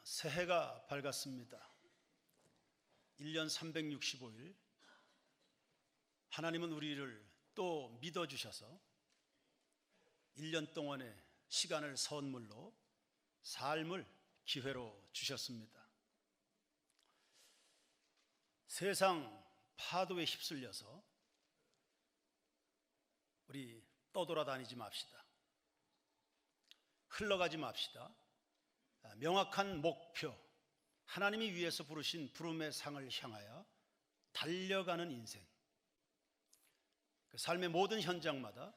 새해가 밝았습니다. 1년 365일 하나님은 우리를 또 믿어주셔서 1년 동안의 시간을 선물로 삶을 기회로 주셨습니다. 세상 파도에 휩쓸려서 우리 떠돌아다니지 맙시다. 흘러가지 맙시다. 명확한 목표, 하나님이 위에서 부르신 부름의 상을 향하여 달려가는 인생, 그 삶의 모든 현장마다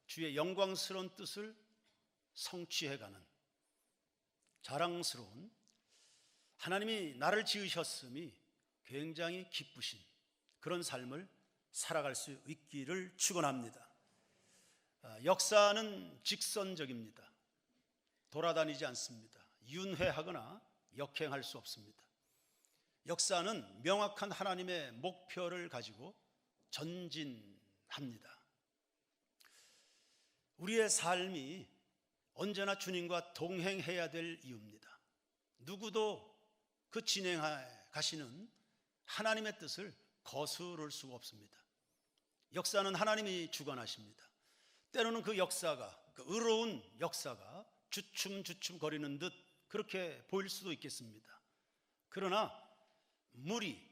주의 영광스러운 뜻을 성취해가는 자랑스러운, 하나님이 나를 지으셨음이 굉장히 기쁘신 그런 삶을 살아갈 수 있기를 축원합니다. 역사는 직선적입니다. 돌아다니지 않습니다. 윤회하거나 역행할 수 없습니다. 역사는 명확한 하나님의 목표를 가지고 전진합니다. 우리의 삶이 언제나 주님과 동행해야 될 이유입니다. 누구도 그 진행해 가시는 하나님의 뜻을 거스를 수가 없습니다. 역사는 하나님이 주관하십니다. 때로는 그 역사가, 그 의로운 역사가 주춤주춤 거리는 듯 그렇게 보일 수도 있겠습니다. 그러나 물이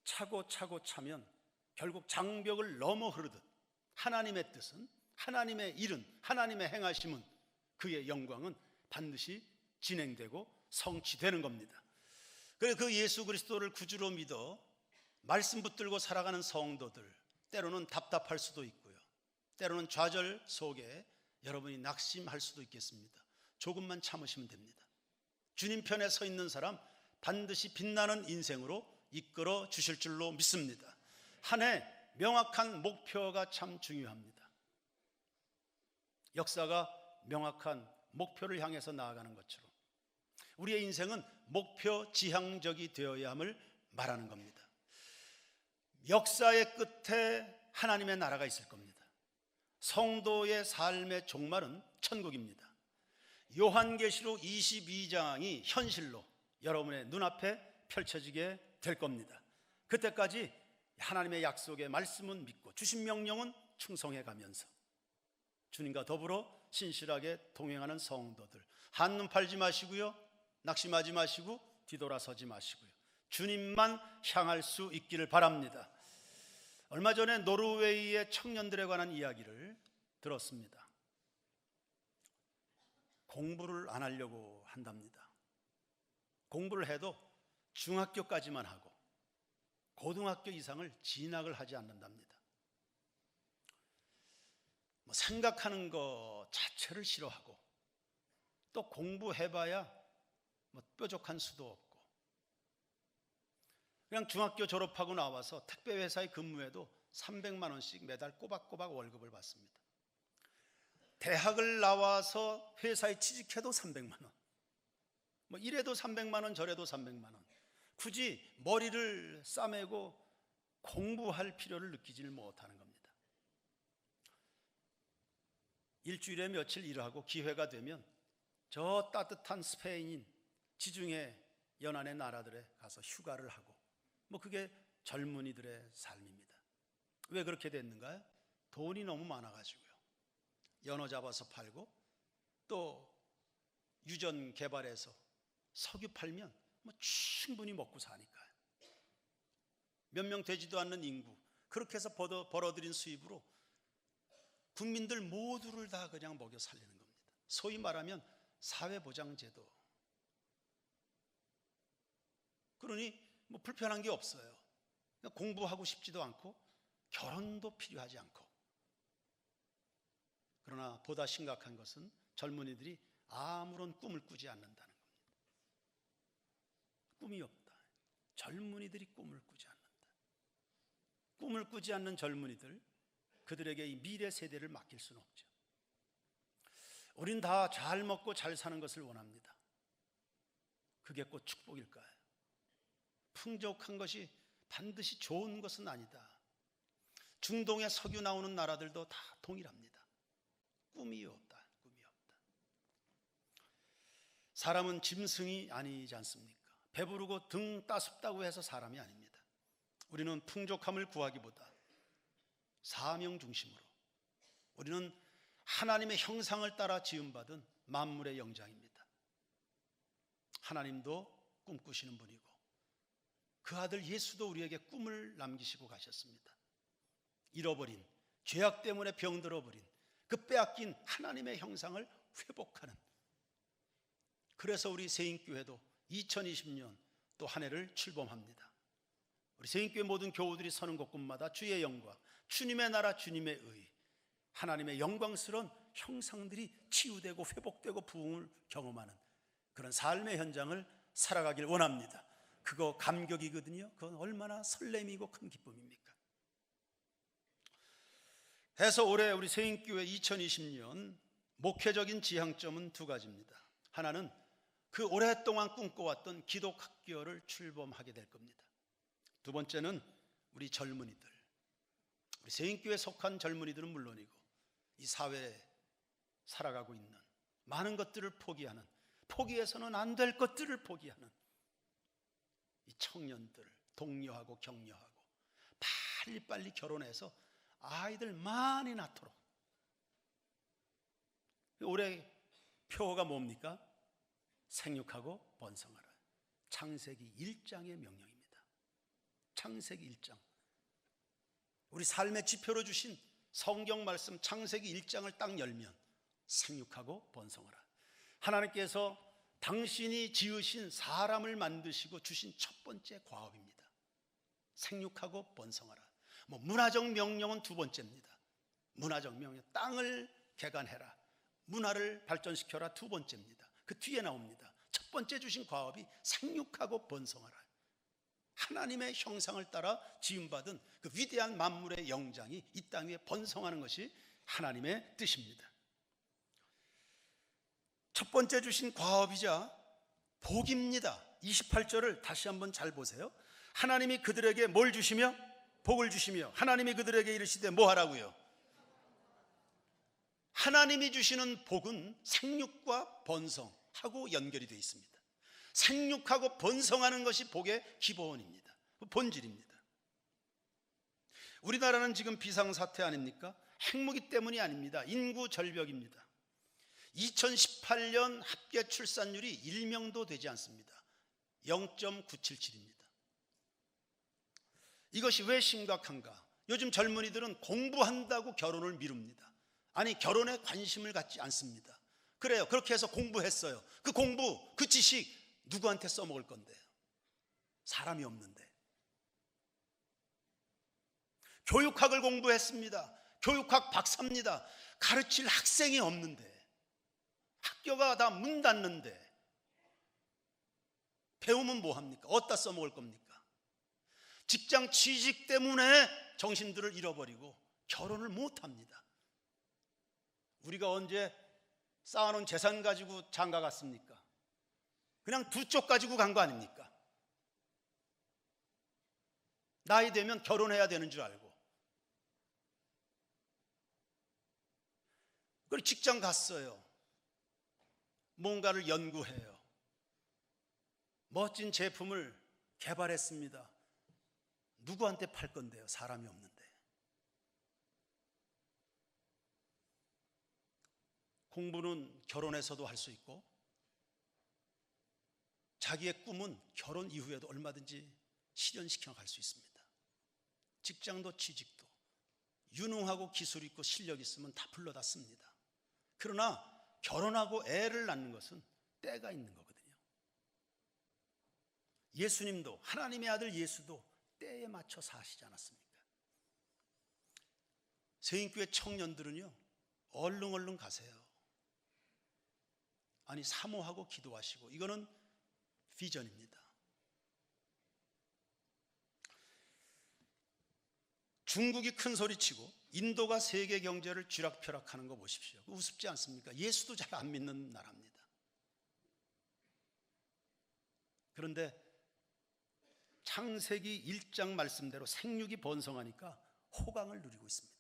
차고 차면 결국 장벽을 넘어 흐르듯 하나님의 뜻은, 하나님의 일은, 하나님의 행하심은, 그의 영광은 반드시 진행되고 성취되는 겁니다. 그래서 그 예수 그리스도를 구주로 믿어 말씀 붙들고 살아가는 성도들, 때로는 답답할 수도 있고요, 때로는 좌절 속에 여러분이 낙심할 수도 있겠습니다. 조금만 참으시면 됩니다. 주님 편에 서 있는 사람 반드시 빛나는 인생으로 이끌어 주실 줄로 믿습니다. 한 해 명확한 목표가 참 중요합니다. 역사가 명확한 목표를 향해서 나아가는 것처럼 우리의 인생은 목표 지향적이 되어야 함을 말하는 겁니다. 역사의 끝에 하나님의 나라가 있을 겁니다. 성도의 삶의 종말은 천국입니다. 요한계시록 22장이 현실로 여러분의 눈앞에 펼쳐지게 될 겁니다. 그때까지 하나님의 약속의 말씀은 믿고 주신 명령은 충성해 가면서 주님과 더불어 신실하게 동행하는 성도들, 한눈 팔지 마시고요, 낙심하지 마시고 뒤돌아서지 마시고요, 주님만 향할 수 있기를 바랍니다. 얼마 전에 노르웨이의 청년들에 관한 이야기를 들었습니다. 공부를 안 하려고 한답니다. 공부를 해도 중학교까지만 하고 고등학교 이상을 진학을 하지 않는답니다. 생각하는 것 자체를 싫어하고, 또 공부해봐야 뾰족한 수도 없고, 그냥 중학교 졸업하고 나와서 택배회사에 근무해도 300만 원씩 매달 꼬박꼬박 월급을 받습니다. 대학을 나와서 회사에 취직해도 300만 원, 이래도 300만 원, 저래도 300만 원. 굳이 머리를 싸매고 공부할 필요를 느끼지를 못하는 겁니다. 일주일에 며칠 일하고 기회가 되면 저 따뜻한 스페인인 지중해 연안의 나라들에 가서 휴가를 하고, 그게 젊은이들의 삶입니다. 왜 그렇게 됐는가요? 돈이 너무 많아가지고요. 연어 잡아서 팔고, 또 유전 개발해서 석유 팔면 충분히 먹고 사니까요. 몇 명 되지도 않는 인구, 그렇게 해서 벌어들인 수입으로 국민들 모두를 다 그냥 먹여 살리는 겁니다. 소위 말하면 사회보장제도. 그러니 불편한 게 없어요. 공부하고 싶지도 않고 결혼도 필요하지 않고. 그러나 보다 심각한 것은 젊은이들이 아무런 꿈을 꾸지 않는다는 겁니다. 꿈이 없다. 젊은이들이 꿈을 꾸지 않는다. 꿈을 꾸지 않는 젊은이들, 그들에게 이 미래 세대를 맡길 수는 없죠. 우린 다 잘 먹고 잘 사는 것을 원합니다. 그게 꼭 축복일까요? 풍족한 것이 반드시 좋은 것은 아니다. 중동에 석유 나오는 나라들도 다 동일합니다. 꿈이 없다. 사람은 짐승이 아니지 않습니까? 배부르고 등 따숩다고 해서 사람이 아닙니다. 우리는 풍족함을 구하기보다 사명 중심으로, 우리는 하나님의 형상을 따라 지음받은 만물의 영장입니다. 하나님도 꿈꾸시는 분이고 그 아들 예수도 우리에게 꿈을 남기시고 가셨습니다. 잃어버린, 죄악 때문에 병들어버린 그 빼앗긴 하나님의 형상을 회복하는, 그래서 우리 세인교회도 2020년 또 한 해를 출범합니다. 우리 세인교회 모든 교우들이 서는 곳곳마다 주의 영광, 주님의 나라, 주님의 의, 하나님의 영광스러운 형상들이 치유되고 회복되고 부흥을 경험하는 그런 삶의 현장을 살아가길 원합니다. 그거 감격이거든요. 그건 얼마나 설렘이고 큰 기쁨입니까? 해서 올해 우리 세인교회 2020년 목회적인 지향점은 두 가지입니다. 하나는 그 오랫동안 꿈꿔왔던 기독학교를 출범하게 될 겁니다. 두 번째는 우리 젊은이들, 우리 세인교회에 속한 젊은이들은 물론이고 이 사회에 살아가고 있는 많은 것들을 포기하는, 포기해서는 안 될 것들을 포기하는 이 청년들 독려하고 격려하고 빨리빨리 결혼해서 아이들 많이 낳도록. 올해 표어가 뭡니까? 생육하고 번성하라. 창세기 1장의 명령입니다. 창세기 1장, 우리 삶의 지표로 주신 성경 말씀 창세기 1장을 딱 열면 생육하고 번성하라. 하나님께서 당신이 지으신 사람을 만드시고 주신 첫 번째 과업입니다. 생육하고 번성하라. 문화적 명령은 두 번째입니다. 문화적 명령, 땅을 개간해라, 문화를 발전시켜라, 두 번째입니다. 그 뒤에 나옵니다. 첫 번째 주신 과업이 생육하고 번성하라. 하나님의 형상을 따라 지음받은 그 위대한 만물의 영장이 이 땅 위에 번성하는 것이 하나님의 뜻입니다. 첫 번째 주신 과업이자 복입니다. 28절을 다시 한번 잘 보세요. 하나님이 그들에게 뭘 주시며? 복을 주시며 하나님이 그들에게 이르시되 뭐 하라고요? 하나님이 주시는 복은 생육과 번성하고 연결이 되어 있습니다. 생육하고 번성하는 것이 복의 기본입니다. 본질입니다. 우리나라는 지금 비상사태 아닙니까? 핵무기 때문이 아닙니다. 인구 절벽입니다. 2018년 합계 출산율이 1명도 되지 않습니다. 0.977입니다. 이것이 왜 심각한가? 요즘 젊은이들은 공부한다고 결혼을 미룹니다. 아니, 결혼에 관심을 갖지 않습니다. 그래요. 그렇게 해서 공부했어요. 그 공부, 그 지식 누구한테 써먹을 건데요? 사람이 없는데. 교육학을 공부했습니다. 교육학 박사입니다. 가르칠 학생이 없는데, 학교가 다 문 닫는데 배우면 뭐합니까? 어디다 써먹을 겁니까? 직장 취직 때문에 정신들을 잃어버리고 결혼을 못합니다. 우리가 언제 쌓아놓은 재산 가지고 장가 갔습니까? 그냥 두 쪽 가지고 간 거 아닙니까? 나이 되면 결혼해야 되는 줄 알고. 그리고 직장 갔어요. 뭔가를 연구해요. 멋진 제품을 개발했습니다. 누구한테 팔 건데요? 사람이 없는데. 공부는 결혼해서도 할 수 있고 자기의 꿈은 결혼 이후에도 얼마든지 실현시켜 갈 수 있습니다. 직장도 취직도 유능하고 기술 있고 실력 있으면 다 불러다 씁니다. 그러나 결혼하고 애를 낳는 것은 때가 있는 거거든요. 예수님도, 하나님의 아들 예수도 때에 맞춰 사시지 않았습니까? 세인교회 청년들은요, 얼른 가세요. 아니, 사모하고 기도하시고, 이거는 비전입니다. 중국이 큰 소리치고 인도가 세계 경제를 쥐락펴락하는 거 보십시오. 우습지 않습니까? 예수도 잘 안 믿는 나라입니다. 그런데 창세기 1장 말씀대로 생육이 번성하니까 호강을 누리고 있습니다.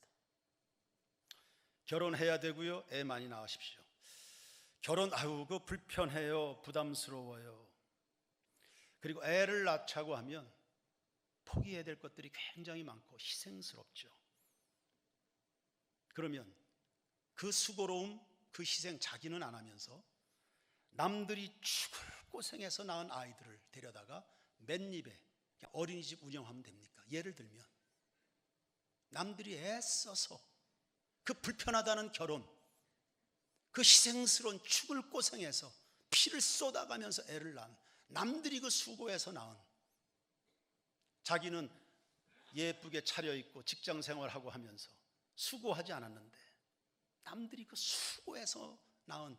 결혼해야 되고요, 애 많이 낳으십시오. 결혼 그 불편해요, 부담스러워요. 그리고 애를 낳자고 하면 포기해야 될 것들이 굉장히 많고 희생스럽죠. 그러면 그 수고로움, 그 희생 자기는 안 하면서 남들이 죽을 고생해서 낳은 아이들을 데려다가 맨입에 그냥 어린이집 운영하면 됩니까? 예를 들면 남들이 애써서 그 불편하다는 결혼, 그 희생스러운 죽을 고생해서 피를 쏟아가면서 애를 낳은, 남들이 그 수고해서 낳은, 자기는 예쁘게 차려입고 직장생활하고 하면서 수고하지 않았는데 남들이 그 수고해서 낳은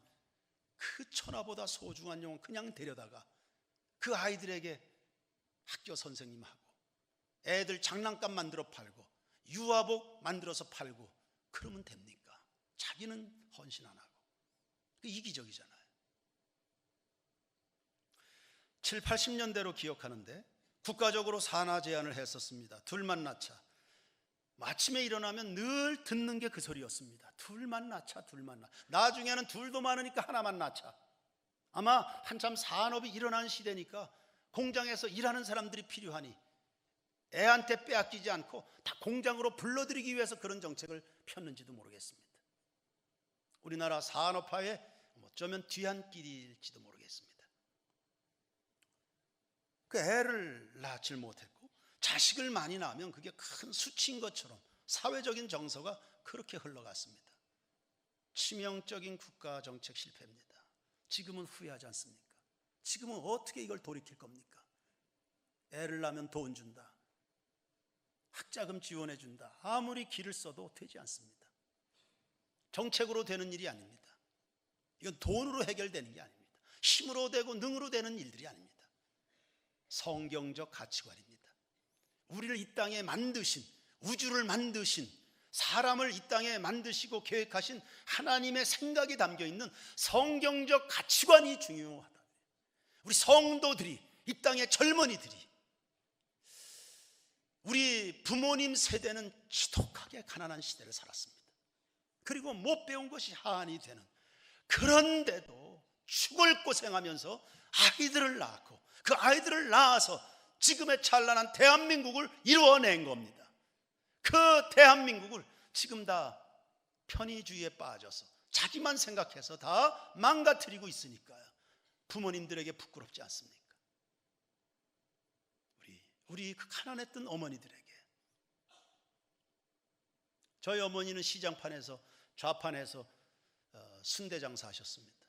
그 천하보다 소중한 영혼 그냥 데려다가 그 아이들에게 학교 선생님하고 애들 장난감 만들어 팔고 유아복 만들어서 팔고 그러면 됩니까? 자기는 헌신 안 하고. 이기적이잖아요. 7, 80년대로 기억하는데 국가적으로 산하 제한을 했었습니다. 둘만 낳자. 아침에 일어나면 늘 듣는 게 그 소리였습니다. 둘만 낳자, 둘만 낳자. 나중에는 둘도 많으니까 하나만 낳자. 아마 한참 산업이 일어나는 시대니까 공장에서 일하는 사람들이 필요하니 애한테 빼앗기지 않고 다 공장으로 불러들이기 위해서 그런 정책을 폈는지도 모르겠습니다. 우리나라 산업화의 어쩌면 뒤안길일지도 모르겠습니다. 그 애를 낳질 못했고 자식을 많이 낳으면 그게 큰 수치인 것처럼 사회적인 정서가 그렇게 흘러갔습니다. 치명적인 국가 정책 실패입니다. 지금은 후회하지 않습니까? 지금은 어떻게 이걸 돌이킬 겁니까? 애를 낳으면 돈 준다, 학자금 지원해 준다, 아무리 길을 써도 되지 않습니다. 정책으로 되는 일이 아닙니다. 이건 돈으로 해결되는 게 아닙니다. 힘으로 되고 능으로 되는 일들이 아닙니다. 성경적 가치관입니다. 우리를 이 땅에 만드신, 우주를 만드신, 사람을 이 땅에 만드시고 계획하신 하나님의 생각이 담겨있는 성경적 가치관이 중요하다. 우리 성도들이, 이 땅의 젊은이들이, 우리 부모님 세대는 지독하게 가난한 시대를 살았습니다. 그리고 못 배운 것이 한이 되는, 그런데도 죽을 고생하면서 아이들을 낳고 그 아이들을 낳아서 지금의 찬란한 대한민국을 이루어낸 겁니다. 그 대한민국을 지금 다 편의주의에 빠져서 자기만 생각해서 다 망가뜨리고 있으니까요. 부모님들에게 부끄럽지 않습니까? 우리 그 가난했던 어머니들에게. 저희 어머니는 시장판에서, 좌판에서 순대 장사 하셨습니다.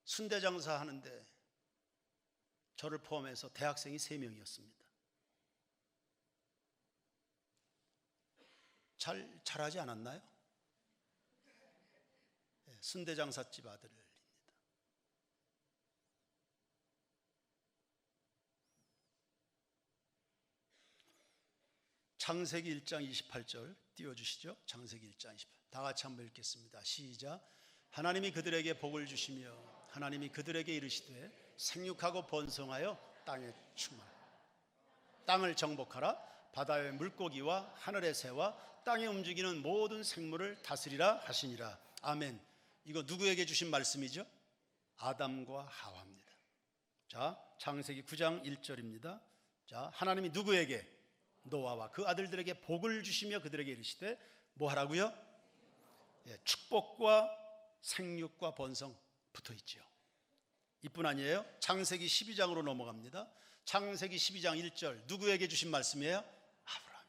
순대 장사 하는데 저를 포함해서 대학생이 3명이었습니다. 잘하지 않았나요? 순대 장사집 아들입니다. 창세기 1장 28절 띄워주시죠. 창세기 1장 28절 다 같이 한번 읽겠습니다. 시작. 하나님이 그들에게 복을 주시며 하나님이 그들에게 이르시되 생육하고 번성하여 땅에 충만하라. 땅을 정복하라. 바다의 물고기와 하늘의 새와 땅에 움직이는 모든 생물을 다스리라 하시니라. 아멘. 이거 누구에게 주신 말씀이죠? 아담과 하와입니다. 자, 창세기 9장 1절입니다. 자, 하나님이 누구에게? 노아와 그 아들들에게 복을 주시며 그들에게 이르시되 뭐 하라고요? 축복과 생육과 번성 붙어 있죠. 이뿐 아니에요. 창세기 12장으로 넘어갑니다. 창세기 12장 1절 누구에게 주신 말씀이에요? 아브라함.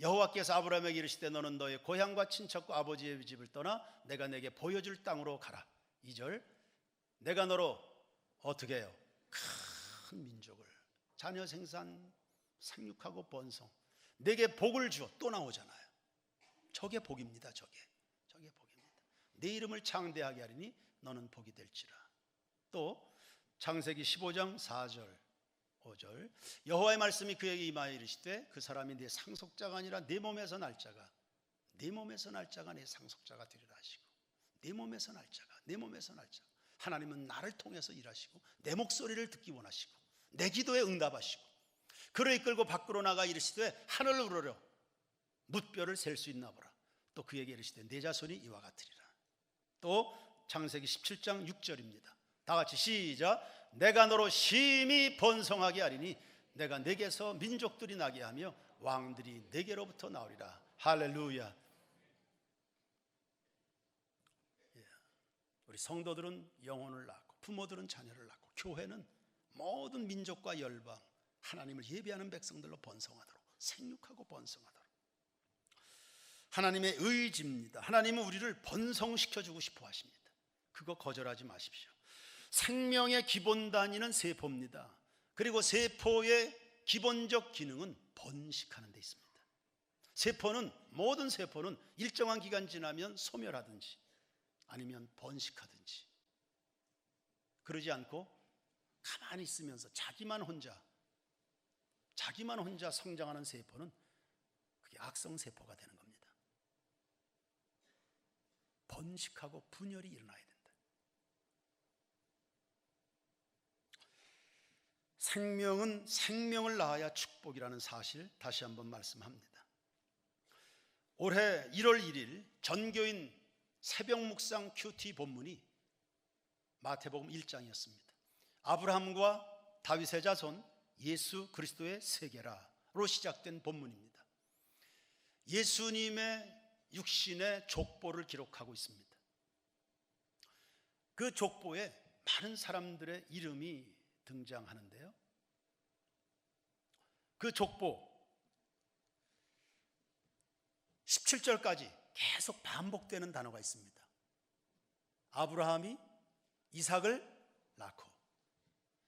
여호와께서 아브라함에게 이르시되 너는 너의 고향과 친척과 아버지의 집을 떠나 내가 내게 보여줄 땅으로 가라. 2절 내가 너로 어떻게 해요? 큰 민족을, 자녀 생산, 생육하고 번성, 내게 복을 주어. 또 나오잖아요. 저게 복입니다. 저게 복입니다. 내 이름을 창대하게 하리니 너는 복이 될지라. 또 창세기 15장 4절 5절 여호와의 말씀이 그에게 임하여 이르시되 그 사람이 네 상속자가 아니라 내 몸에서 날 자가 내 상속자가 되리라 하시고, 내 몸에서 날 자가 하나님은 나를 통해서 일하시고 내 목소리를 듣기 원하시고 내 기도에 응답하시고 그를 이끌고 밖으로 나가 이르시되 하늘을 우러러 뭇별을 셀 수 있나 보라. 또 그에게 이르시되 내 자손이 이와 같으리라. 또 창세기 17장 6절입니다. 다 같이 시작. 내가 너로 심히 번성하게 하리니 내가 내게서 민족들이 나게 하며 왕들이 내게로부터 나오리라. 할렐루야. 우리 성도들은 영혼을 낳고 부모들은 자녀를 낳고 교회는 모든 민족과 열방 하나님을 예배하는 백성들로 번성하도록, 생육하고 번성하도록 하나님의 의지입니다. 하나님은 우리를 번성시켜주고 싶어 하십니다. 그거 거절하지 마십시오. 생명의 기본 단위는 세포입니다. 그리고 세포의 기본적 기능은 번식하는 데 있습니다. 모든 세포는 일정한 기간 지나면 소멸하든지 아니면 번식하든지, 그러지 않고 가만히 있으면서 자기만 혼자 성장하는 세포는 그게 악성세포가 되는 겁니다. 번식하고 분열이 일어나야 된다. 생명은 생명을 낳아야 축복이라는 사실 다시 한번 말씀합니다. 올해 1월 1일 전교인 새벽 묵상 큐티 본문이 마태복음 1장이었습니다. 아브라함과 다윗의 자손 예수 그리스도의 세계라로 시작된 본문입니다. 예수님의 육신의 족보를 기록하고 있습니다. 그 족보에 많은 사람들의 이름이 등장하는데요, 그 족보 17절까지 계속 반복되는 단어가 있습니다. 아브라함이 이삭을 낳고,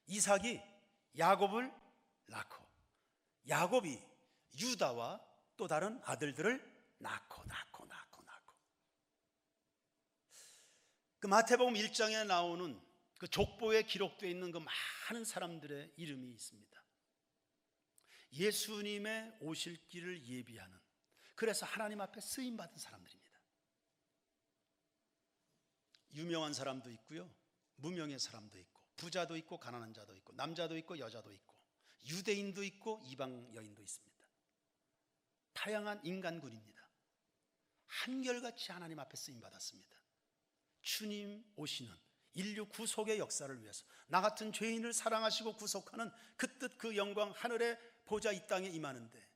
이삭이 야곱을 낳고, 야곱이 유다와 또 다른 아들들을 낳고. 그 마태복음 1장에 나오는 그 족보에 기록되어 있는 그 많은 사람들의 이름이 있습니다. 예수님의 오실 길을 예비하는, 그래서 하나님 앞에 쓰임받은 사람들입니다. 유명한 사람도 있고요, 무명의 사람도 있고, 부자도 있고 가난한 자도 있고, 남자도 있고 여자도 있고, 유대인도 있고 이방 여인도 있습니다. 다양한 인간군입니다. 한결같이 하나님 앞에 쓰임받았습니다. 주님 오시는 인류 구속의 역사를 위해서 나 같은 죄인을 사랑하시고 구속하는 그 뜻, 그 영광, 하늘의 보좌 이 땅에 임하는데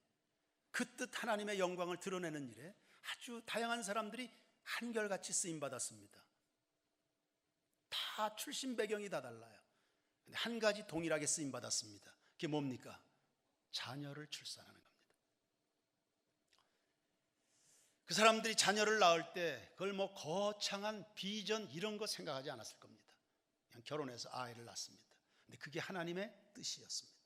그 뜻 하나님의 영광을 드러내는 일에 아주 다양한 사람들이 한결같이 쓰임받았습니다. 다 출신 배경이 다 달라요. 근데 한 가지 동일하게 쓰임받았습니다. 그게 뭡니까? 자녀를 출산하는 겁니다. 그 사람들이 자녀를 낳을 때 그걸 뭐 거창한 비전 이런 거 생각하지 않았을 겁니다. 그냥 결혼해서 아이를 낳습니다. 근데 그게 하나님의 뜻이었습니다.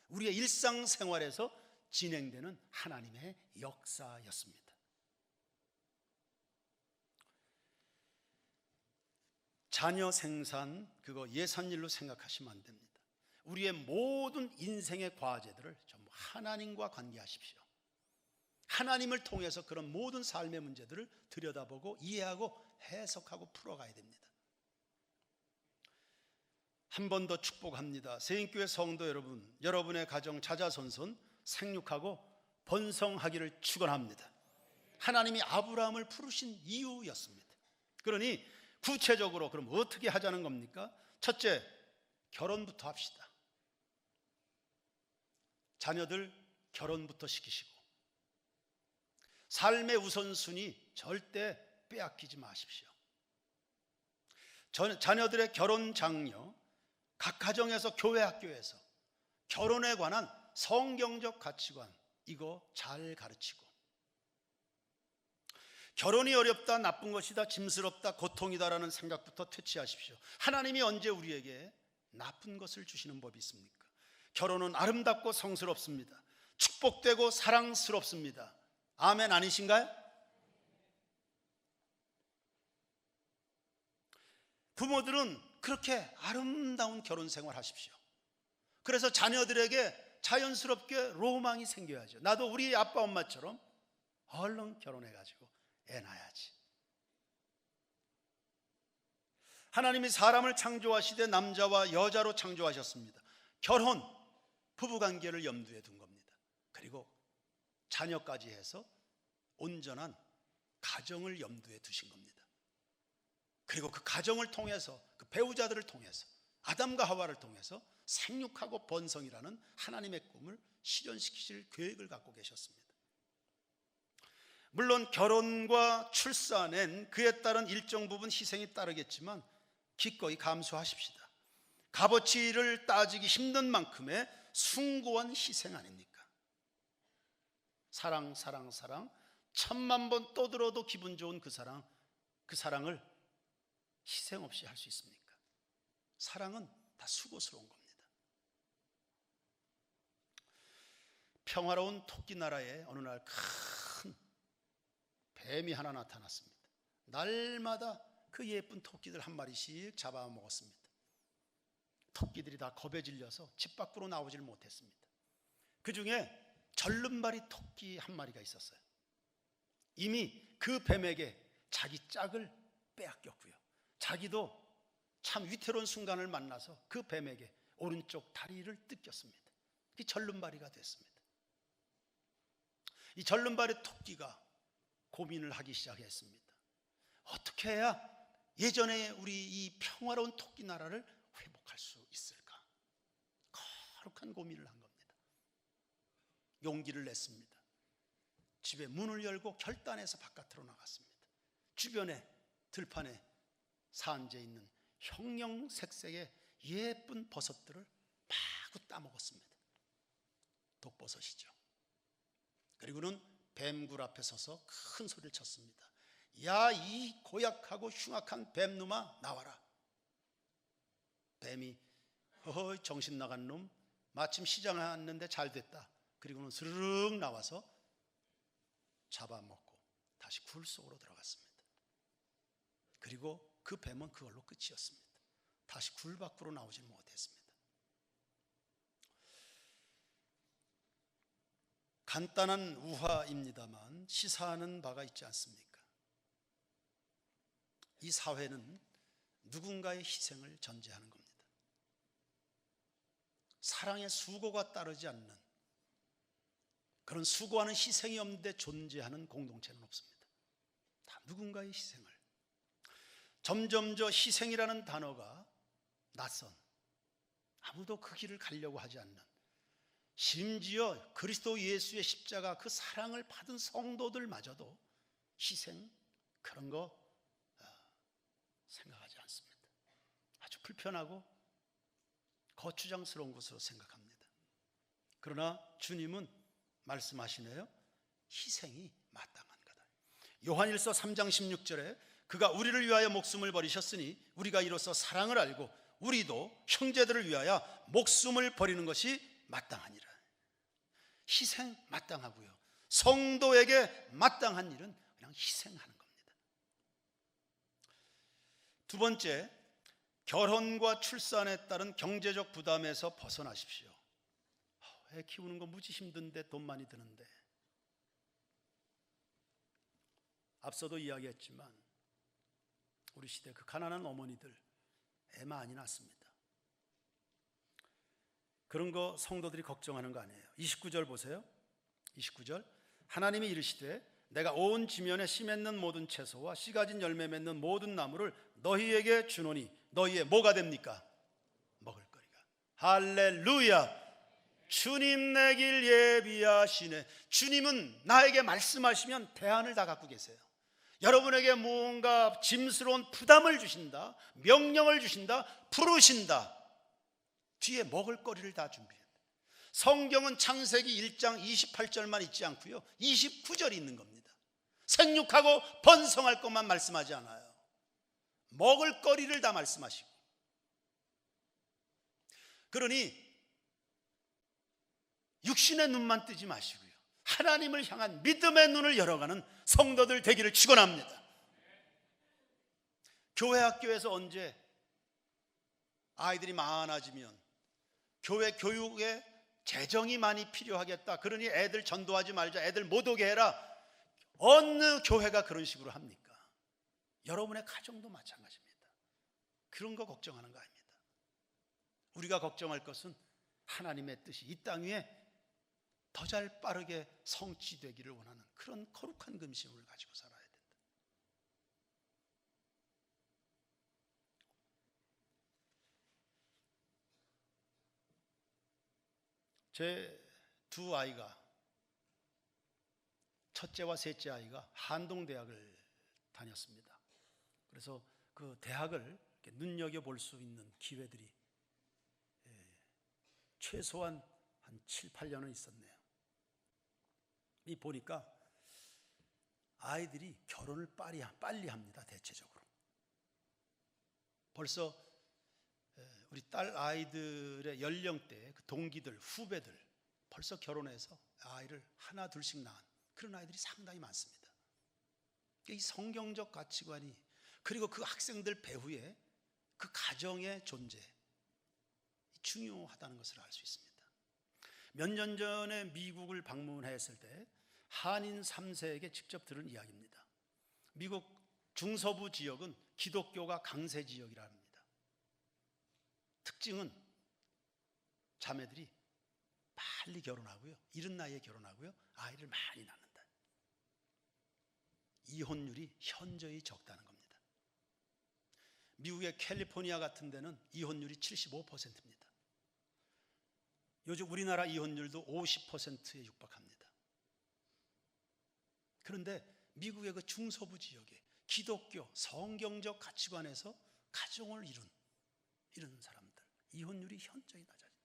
우리의 일상생활에서 진행되는 하나님의 역사였습니다. 자녀 생산, 그거 예산일로 생각하시면 안 됩니다. 우리의 모든 인생의 과제들을 전부 하나님과 관계하십시오. 하나님을 통해서 그런 모든 삶의 문제들을 들여다보고 이해하고 해석하고 풀어가야 됩니다. 한 번 더 축복합니다. 세인교회 성도 여러분, 여러분의 가정 자자손손 생육하고 번성하기를 축원합니다. 하나님이 아브라함을 부르신 이유였습니다. 그러니 구체적으로 그럼 어떻게 하자는 겁니까? 첫째, 결혼부터 합시다. 자녀들 결혼부터 시키시고, 삶의 우선순위 절대 빼앗기지 마십시오. 자녀들의 결혼 장려, 각 가정에서, 교회, 학교에서 결혼에 관한 성경적 가치관, 이거 잘 가르치고, 결혼이 어렵다, 나쁜 것이다, 짐스럽다, 고통이다라는 생각부터 퇴치하십시오. 하나님이 언제 우리에게 나쁜 것을 주시는 법이 있습니까? 결혼은 아름답고 성스럽습니다. 축복되고 사랑스럽습니다. 아멘 아니신가요? 부모들은 그렇게 아름다운 결혼 생활 하십시오. 그래서 자녀들에게 자연스럽게 로망이 생겨야죠. 나도 우리 아빠 엄마처럼 얼른 결혼해가지고 애 낳아야지. 하나님이 사람을 창조하시되 남자와 여자로 창조하셨습니다. 결혼, 부부관계를 염두에 둔 겁니다. 그리고 자녀까지 해서 온전한 가정을 염두에 두신 겁니다. 그리고 그 가정을 통해서, 그 배우자들을 통해서, 아담과 하와를 통해서 생육하고 번성이라는 하나님의 꿈을 실현시키실 계획을 갖고 계셨습니다. 물론 결혼과 출산엔 그에 따른 일정 부분 희생이 따르겠지만 기꺼이 감수하십시다. 값어치를 따지기 힘든 만큼의 숭고한 희생 아닙니까? 사랑, 사랑, 사랑, 1000만 번 떠들어도 기분 좋은 그 사랑을 희생 없이 할 수 있습니까? 사랑은 다 수고스러운 겁니다. 평화로운 토끼 나라에 어느 날 큰 뱀이 하나 나타났습니다. 날마다 그 예쁜 토끼들 한 마리씩 잡아먹었습니다. 토끼들이 다 겁에 질려서 집 밖으로 나오질 못했습니다. 그 중에 절름발이 토끼 한 마리가 있었어요. 이미 그 뱀에게 자기 짝을 빼앗겼고요, 자기도 참 위태로운 순간을 만나서 그 뱀에게 오른쪽 다리를 뜯겼습니다. 그 절름발이가 됐습니다. 이 절름발의 토끼가 고민을 하기 시작했습니다. 어떻게 해야 예전에 우리 이 평화로운 토끼 나라를 회복할 수 있을까? 거룩한 고민을 한 겁니다. 용기를 냈습니다. 집에 문을 열고 결단해서 바깥으로 나갔습니다. 주변에 들판에 산재 있는 형형색색의 예쁜 버섯들을 마구 따먹었습니다. 독버섯이죠. 그리고는 뱀굴 앞에 서서 큰 소리를 쳤습니다. 야, 이 고약하고 흉악한 뱀놈아, 나와라. 뱀이 허허, 정신 나간 놈, 마침 시장에 왔는데 잘 됐다. 그리고는 스르륵 나와서 잡아먹고 다시 굴 속으로 들어갔습니다. 그리고 그 뱀은 그걸로 끝이었습니다. 다시 굴 밖으로 나오질 못했습니다. 간단한 우화입니다만 시사하는 바가 있지 않습니까? 이 사회는 누군가의 희생을 전제하는 겁니다. 사랑의 수고가 따르지 않는, 그런 수고하는 희생이 없는데 존재하는 공동체는 없습니다. 다 누군가의 희생을. 점점 저 희생이라는 단어가 낯선, 아무도 그 길을 가려고 하지 않는, 심지어 그리스도 예수의 십자가 그 사랑을 받은 성도들마저도 희생, 그런 거 생각하지 않습니다. 아주 불편하고 거추장스러운 것으로 생각합니다. 그러나 주님은 말씀하시네요. 희생이 마땅한 거다. 요한일서 3장 16절에 그가 우리를 위하여 목숨을 버리셨으니 우리가 이로써 사랑을 알고 우리도 형제들을 위하여 목숨을 버리는 것이 마땅하니라. 희생 마땅하고요, 성도에게 마땅한 일은 그냥 희생하는 겁니다. 두 번째, 결혼과 출산에 따른 경제적 부담에서 벗어나십시오. 애 키우는 거 무지 힘든데, 돈 많이 드는데. 앞서도 이야기했지만 우리 시대 그 가난한 어머니들 애 많이 낳습니다. 그런 거 성도들이 걱정하는 거 아니에요. 29절 보세요. 29절, 하나님이 이르시되 내가 온 지면에 씨 맺는 모든 채소와 씨 가진 열매 맺는 모든 나무를 너희에게 주노니 너희의 뭐가 됩니까? 먹을 거리가. 할렐루야. 주님 내 길 예비하시네. 주님은 나에게 말씀하시면 대안을 다 갖고 계세요. 여러분에게 무언가 짐스러운 부담을 주신다, 명령을 주신다, 부르신다, 뒤에 먹을 거리를 다 준비합니다. 성경은 창세기 1장 28절만 있지 않고요, 29절이 있는 겁니다. 생육하고 번성할 것만 말씀하지 않아요. 먹을 거리를 다 말씀하시고. 그러니 육신의 눈만 뜨지 마시고요, 하나님을 향한 믿음의 눈을 열어가는 성도들 되기를 축원합니다. 교회 학교에서 언제 아이들이 많아지면 교회 교육에 재정이 많이 필요하겠다, 그러니 애들 전도하지 말자, 애들 못 오게 해라, 어느 교회가 그런 식으로 합니까? 여러분의 가정도 마찬가지입니다. 그런 거 걱정하는 거 아닙니다. 우리가 걱정할 것은 하나님의 뜻이 이 땅 위에 더 잘 빠르게 성취되기를 원하는 그런 거룩한 근심을 가지고 살아야 된다. 제 두 아이가, 첫째와 셋째 아이가 한동대학을 다녔습니다. 그래서 그 대학을 눈여겨볼 수 있는 기회들이 최소한 한 7, 8년은 있었네요. 이 보니까 아이들이 결혼을 빨리 합니다. 대체적으로. 벌써 우리 딸 아이들의 연령대 그 동기들, 후배들 벌써 결혼해서 아이를 하나 둘씩 낳은 그런 아이들이 상당히 많습니다. 이 성경적 가치관이, 그리고 그 학생들 배후에 그 가정의 존재, 중요하다는 것을 알 수 있습니다. 몇 년 전에 미국을 방문했을 때 한인 3세에게 직접 들은 이야기입니다. 미국 중서부 지역은 기독교가 강세 지역이라 합니다. 특징은 자매들이 빨리 결혼하고요, 이른 나이에 결혼하고요, 아이를 많이 낳는다. 이혼율이 현저히 적다는 겁니다. 미국의 캘리포니아 같은 데는 이혼율이 75%입니다. 요즘 우리나라 이혼율도 50%에 육박합니다. 그런데 미국의 그 중서부 지역에 기독교 성경적 가치관에서 가정을 이룬 사람들, 이혼율이 현저히 낮아진다.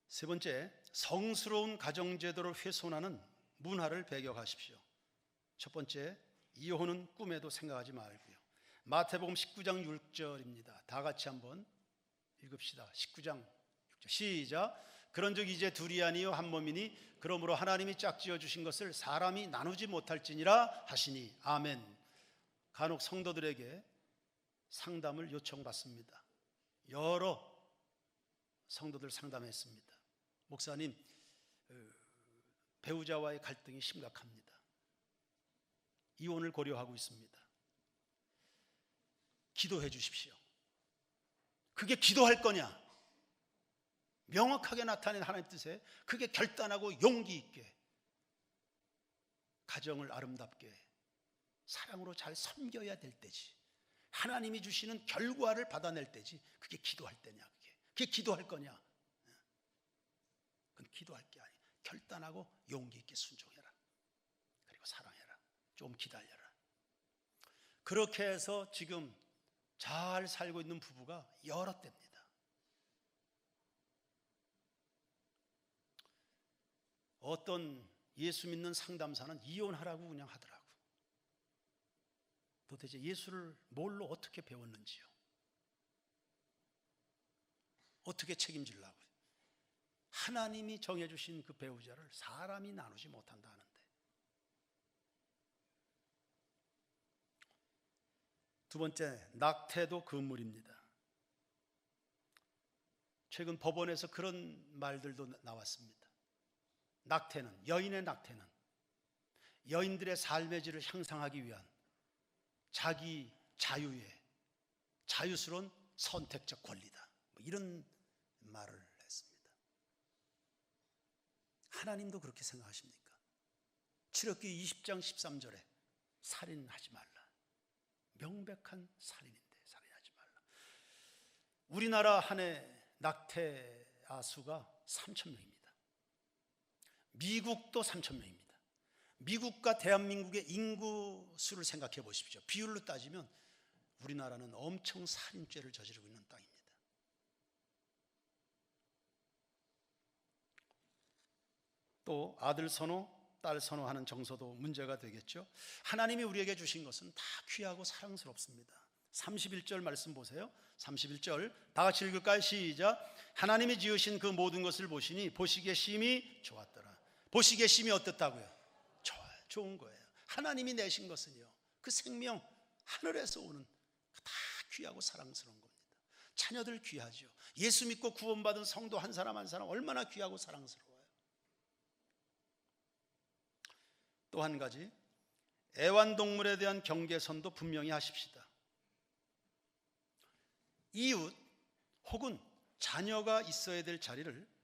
세 번째, 성스러운 가정제도를 훼손하는 문화를 배격하십시오. 첫 번째, 이혼은 꿈에도 생각하지 말고요. 마태복음 19장 6절입니다. 다 같이 한번 읽읍시다. 19장 6절 시작. 그런즉 이제 둘이 아니요 한 몸이니 그러므로 하나님이 짝지어 주신 것을 사람이 나누지 못할지니라 하시니. 아멘. 간혹 성도들에게 상담을 요청받습니다. 여러 성도들 상담했습니다. 목사님, 배우자와의 갈등이 심각합니다. 이혼을 고려하고 있습니다. 기도해 주십시오. 그게 기도할 거냐? 명확하게 나타낸 하나님의 뜻에 그게 결단하고 용기 있게 가정을 아름답게 사랑으로 잘 섬겨야 될 때지, 하나님이 주시는 결과를 받아낼 때지, 그게 기도할 때냐? 그게 기도할 거냐? 그건 기도할 게 아니야. 결단하고 용기 있게 순종해라. 그리고 사랑해라. 좀 기다려라. 그렇게 해서 지금 잘 살고 있는 부부가 여러 대입니다. 어떤 예수 믿는 상담사는 이혼하라고 그냥 하더라고. 도대체 예수를 뭘로 어떻게 배웠는지요? 어떻게 책임지려고요? 하나님이 정해주신 그 배우자를 사람이 나누지 못한다 하는데. 두 번째, 낙태도 금물입니다. 최근 법원에서 그런 말들도 나왔습니다. 낙태는, 여인의 낙태는 여인들의 삶의 질을 향상하기 위한 자기 자유의 자유스러운 선택적 권리다, 이런 말을 했습니다. 하나님도 그렇게 생각하십니까? 출애굽기 20장 13절에 살인하지 말라. 명백한 살인인데 살인하지 말라. 우리나라 한 해 낙태아 수가 3,000명입니다. 미국도 3,000명입니다. 미국과 대한민국의 인구 수를 생각해 보십시오. 비율로 따지면 우리나라는 엄청 살인죄를 저지르고 있는 땅입니다. 또 아들 선호, 딸 선호하는 정서도 문제가 되겠죠. 하나님이 우리에게 주신 것은 다 귀하고 사랑스럽습니다. 31절 말씀 보세요. 31절 다 같이 읽을까요? 시작. 하나님이 지으신 그 모든 것을 보시니 보시기에 심히 좋았더라. 보시기에 심히 어떻다고요? 좋아요. 좋은 거예요. 하나님이 내신 것은요, 그 생명 하늘에서 오는 다 귀하고 사랑스러운 겁니다. 자녀들 귀하죠. 예수 믿고 구원받은 성도 한 사람 한 사람 얼마나 귀하고 사랑스러워요. 또 한 가지, 애완동물에 대한 경계선도 분명히 하십시다. 이웃 혹은 자녀가 있어야 될 자리를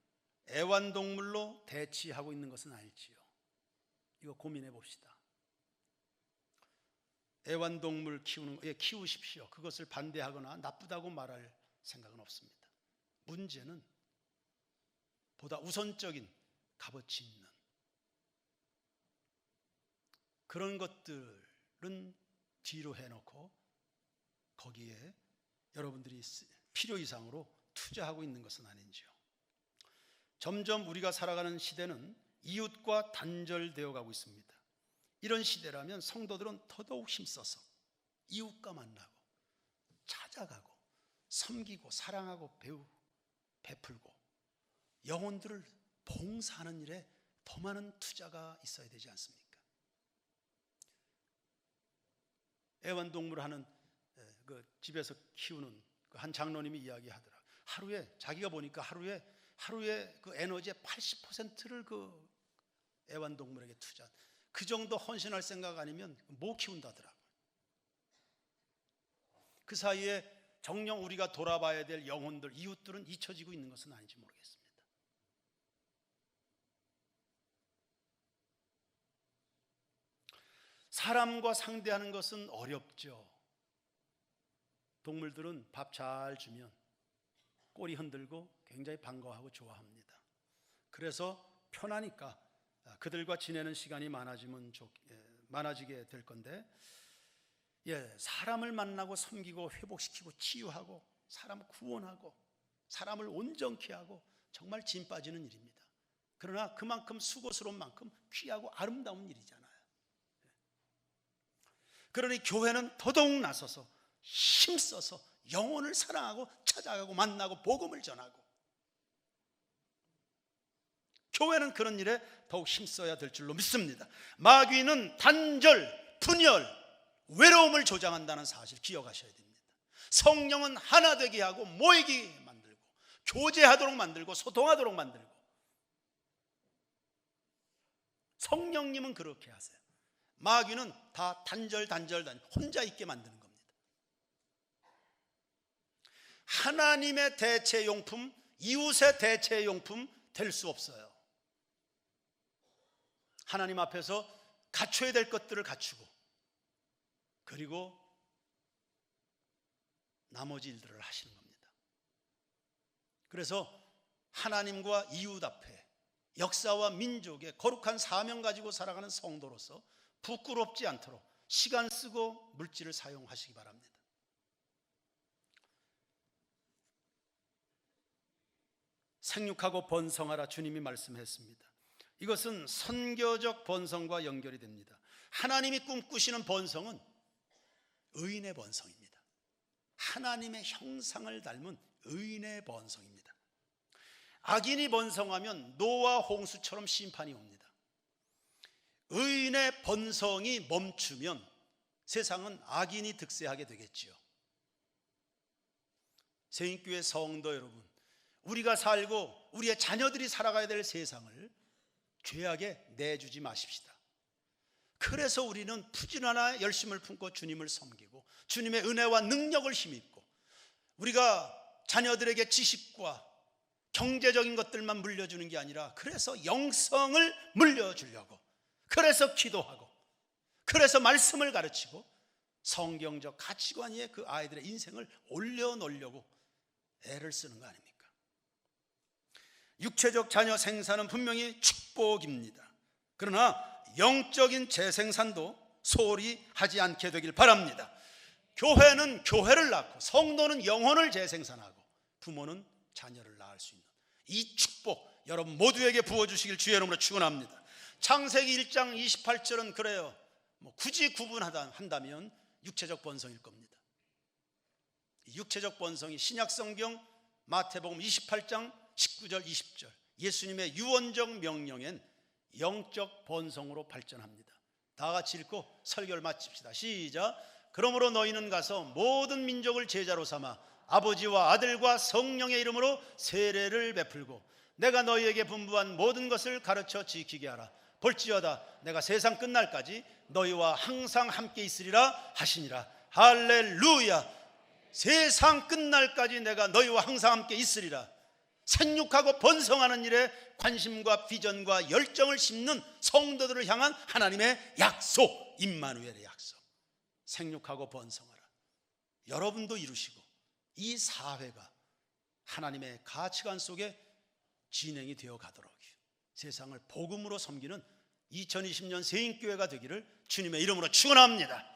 애완동물로 대치하고 있는 것은 아닐지요. 이거 고민해 봅시다. 애완동물 키우십시오. 그것을 반대하거나 나쁘다고 말할 생각은 없습니다. 문제는 보다 우선적인 값어치 있는 그런 것들은 뒤로 해놓고 거기에 여러분들이 필요 이상으로 투자하고 있는 것은 아닌지요. 점점 우리가 살아가는 시대는 이웃과 단절되어 가고 있습니다. 이런 시대라면 성도들은 더더욱 힘써서 이웃과 만나고 찾아가고 섬기고 사랑하고 베풀고 영혼들을 봉사하는 일에 더 많은 투자가 있어야 되지 않습니까? 애완동물 하는 그 집에서 키우는 그 한 장로님이 이야기하더라. 하루에 자기가 보니까 하루에 그 에너지의 80%를 그 애완동물에게 투자. 그 정도 헌신할 생각 아니면 못 키운다더라고요. 그 사이에 정녕 우리가 돌아봐야 될 영혼들, 이웃들은 잊혀지고 있는 것은 아닌지 모르겠습니다. 사람과 상대하는 것은 어렵죠. 동물들은 밥 잘 주면 꼬리 흔들고 굉장히 반가워하고 좋아합니다. 그래서 편하니까 그들과 지내는 시간이 많아지게 될 건데, 사람을 만나고 섬기고 회복시키고 치유하고 사람을 구원하고 사람을 온전케 하고 정말 진 빠지는 일입니다. 그러나 그만큼 수고스러운 만큼 귀하고 아름다운 일이잖아요. 그러니 교회는 더더욱 나서서 힘써서 영혼을 사랑하고 찾아가고 만나고 복음을 전하고, 교회는 그런 일에 더욱 힘써야 될 줄로 믿습니다. 마귀는 단절, 분열, 외로움을 조장한다는 사실 기억하셔야 됩니다. 성령은 하나 되게 하고 모이게 만들고 교제하도록 만들고 소통하도록 만들고, 성령님은 그렇게 하세요. 마귀는 다 단절 혼자 있게 만드는 겁니다. 하나님의 대체용품, 이웃의 대체용품 될 수 없어요. 하나님 앞에서 갖춰야 될 것들을 갖추고, 그리고 나머지 일들을 하시는 겁니다. 그래서 하나님과 이웃 앞에 역사와 민족의 거룩한 사명 가지고 살아가는 성도로서 부끄럽지 않도록 시간 쓰고 물질을 사용하시기 바랍니다. 생육하고 번성하라 주님이 말씀했습니다. 이것은 선교적 번성과 연결이 됩니다. 하나님이 꿈꾸시는 번성은 의인의 번성입니다. 하나님의 형상을 닮은 의인의 번성입니다. 악인이 번성하면 노아 홍수처럼 심판이 옵니다. 의인의 번성이 멈추면 세상은 악인이 득세하게 되겠지요. 새인교회 성도 여러분, 우리가 살고 우리의 자녀들이 살아가야 될 세상을 죄악에 내주지 마십시다. 그래서 우리는 부지런한 열심을 품고 주님을 섬기고 주님의 은혜와 능력을 힘입고, 우리가 자녀들에게 지식과 경제적인 것들만 물려주는 게 아니라 그래서 영성을 물려주려고, 그래서 기도하고, 그래서 말씀을 가르치고 성경적 가치관 위에 그 아이들의 인생을 올려놓으려고 애를 쓰는 거 아닙니까? 육체적 자녀 생산은 분명히 축복입니다. 그러나 영적인 재생산도 소홀히 하지 않게 되길 바랍니다. 교회는 교회를 낳고 성도는 영혼을 재생산하고 부모는 자녀를 낳을 수 있는 이 축복 여러분 모두에게 부어주시길 주의 이름으로 축원합니다. 창세기 1장 28절은 그래요. 굳이 구분한다면 육체적 번성일 겁니다. 육체적 번성이 신약성경 마태복음 28장 19절 20절 예수님의 유언적 명령엔 영적 번성으로 발전합니다. 다 같이 읽고 설교를 마칩시다. 시작. 그러므로 너희는 가서 모든 민족을 제자로 삼아 아버지와 아들과 성령의 이름으로 세례를 베풀고 내가 너희에게 분부한 모든 것을 가르쳐 지키게 하라. 볼지어다 내가 세상 끝날까지 너희와 항상 함께 있으리라 하시니라. 할렐루야. 세상 끝날까지 내가 너희와 항상 함께 있으리라. 생육하고 번성하는 일에 관심과 비전과 열정을 심는 성도들을 향한 하나님의 약속, 임마누엘의 약속. 생육하고 번성하라. 여러분도 이루시고 이 사회가 하나님의 가치관 속에 진행이 되어 가도록 세상을 복음으로 섬기는 2020년 세인교회가 되기를 주님의 이름으로 축원합니다.